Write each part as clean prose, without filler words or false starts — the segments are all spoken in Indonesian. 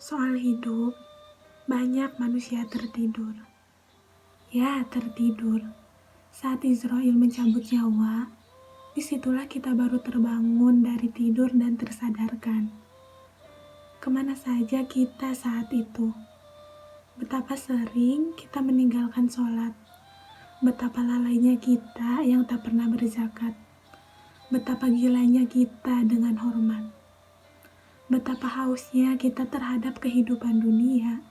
Soal hidup, banyak manusia tertidur. Ya, tertidur. Saat Israel mencabut nyawa, disitulah kita baru terbangun dari tidur dan tersadarkan. Kemana saja kita saat itu? Betapa sering kita meninggalkan sholat. Betapa lalainya kita yang tak pernah berzakat. Betapa gilanya kita dengan hormat. Betapa hausnya kita terhadap kehidupan dunia.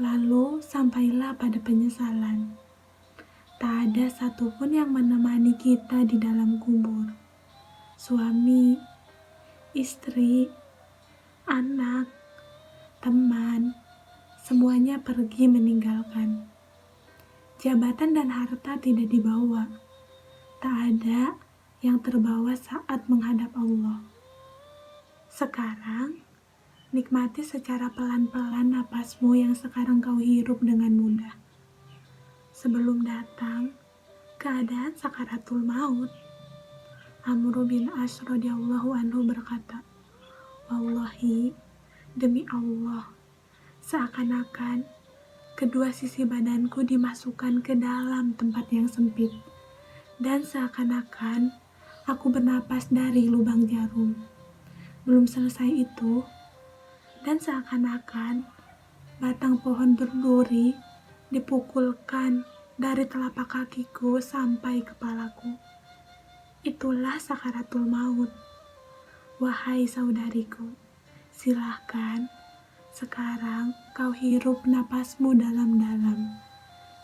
Lalu sampailah pada penyesalan. Tak ada satupun yang menemani kita di dalam kubur. Suami, istri, anak, teman, semuanya pergi meninggalkan. Jabatan dan harta tidak dibawa. Tak ada yang terbawa saat menghadap Allah. Sekarang, nikmati secara pelan-pelan napasmu yang sekarang kau hirup dengan mudah. Sebelum datang keadaan sakaratul maut, Amr bin As radhiyallahu anhu berkata, "Wallahi, demi Allah, seakan-akan kedua sisi badanku dimasukkan ke dalam tempat yang sempit, dan seakan-akan aku bernapas dari lubang jarum." Belum selesai itu, dan seakan-akan batang pohon berduri dipukulkan dari telapak kakiku sampai kepalaku. Itulah sakaratul maut. Wahai saudariku, silahkan sekarang kau hirup napasmu dalam-dalam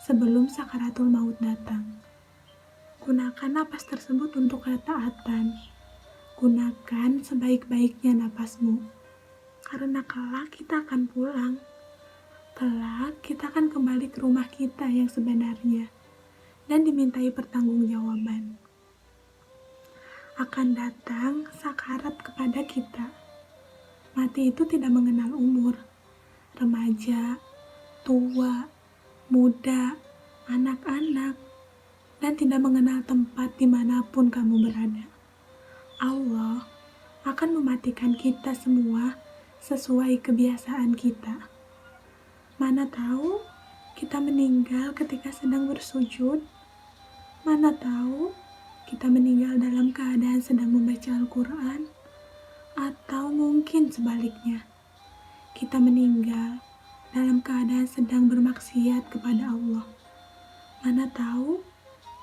sebelum sakaratul maut datang. Gunakan napas tersebut untuk ketaatan. Gunakan sebaik-baiknya napasmu, karena kelak kita akan pulang. Kelak kita akan kembali ke rumah kita yang sebenarnya dan dimintai pertanggungjawaban. Akan datang sakarat kepada kita. Mati itu tidak mengenal umur, remaja, tua, muda, anak-anak, dan tidak mengenal tempat dimanapun kamu berada. Allah akan mematikan kita semua sesuai kebiasaan kita. Mana tahu kita meninggal ketika sedang bersujud. Mana tahu kita meninggal dalam keadaan sedang membaca Al-Quran. Atau mungkin sebaliknya, kita meninggal dalam keadaan sedang bermaksiat kepada Allah. Mana tahu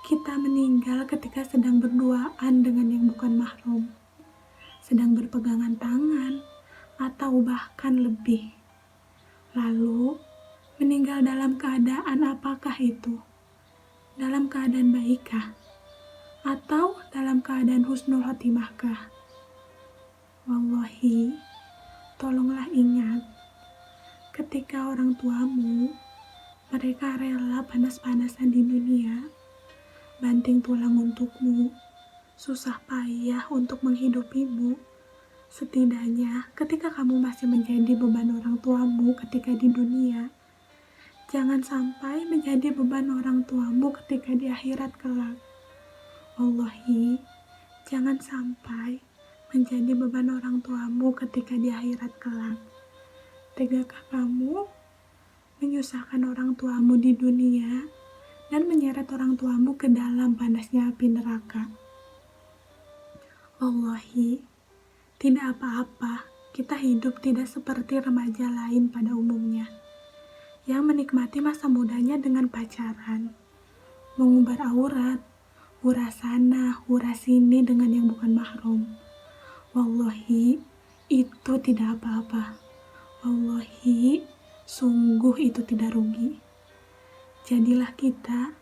kita meninggal ketika sedang berduaan dengan yang bukan mahram, sedang berpegangan tangan, atau bahkan lebih. Lalu, meninggal dalam keadaan apakah itu? Dalam keadaan baikkah? Atau dalam keadaan husnul khotimahkah? Wallahi, tolonglah ingat, ketika orang tuamu, mereka rela panas-panasan di dunia, banting tulang untukmu, susah payah untuk menghidupimu. Setidaknya ketika kamu masih menjadi beban orang tuamu ketika di dunia, jangan sampai menjadi beban orang tuamu ketika di akhirat kelak. Wallahi, jangan sampai menjadi beban orang tuamu ketika di akhirat kelak. Tegakah kamu menyusahkan orang tuamu di dunia dan menyeret orang tuamu ke dalam panasnya api neraka? Wallahi, tidak apa-apa kita hidup tidak seperti remaja lain pada umumnya, yang menikmati masa mudanya dengan pacaran, mengumbar aurat, hura sana, hura sini dengan yang bukan mahram. Wallahi, itu tidak apa-apa. Wallahi, sungguh itu tidak rugi. Jadilah kita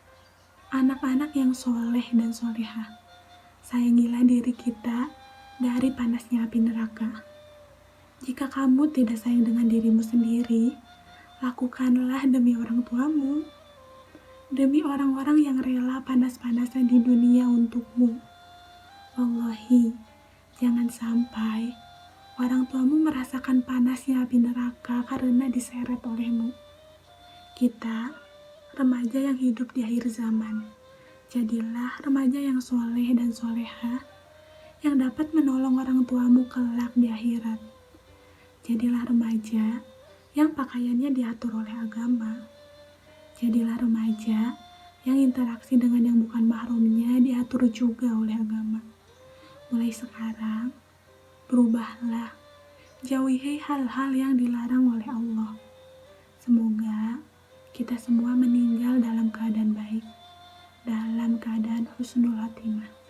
anak-anak yang soleh dan solehah. Sayangilah diri kita dari panasnya api neraka. Jika kamu tidak sayang dengan dirimu sendiri, lakukanlah demi orang tuamu, demi orang-orang yang rela panas-panasan di dunia untukmu. Wallahi, jangan sampai orang tuamu merasakan panasnya api neraka karena diseret olehmu. Kita, remaja yang hidup di akhir zaman, jadilah remaja yang soleh dan solehah, yang dapat menolong orang tuamu kelak di akhirat. Jadilah remaja yang pakaiannya diatur oleh agama. Jadilah remaja yang interaksi dengan yang bukan mahramnya diatur juga oleh agama. Mulai sekarang, berubahlah. Jauhi hal-hal yang dilarang oleh Allah. Semoga kita semua meninggal dalam keadaan baik, dalam keadaan husnul khatimah.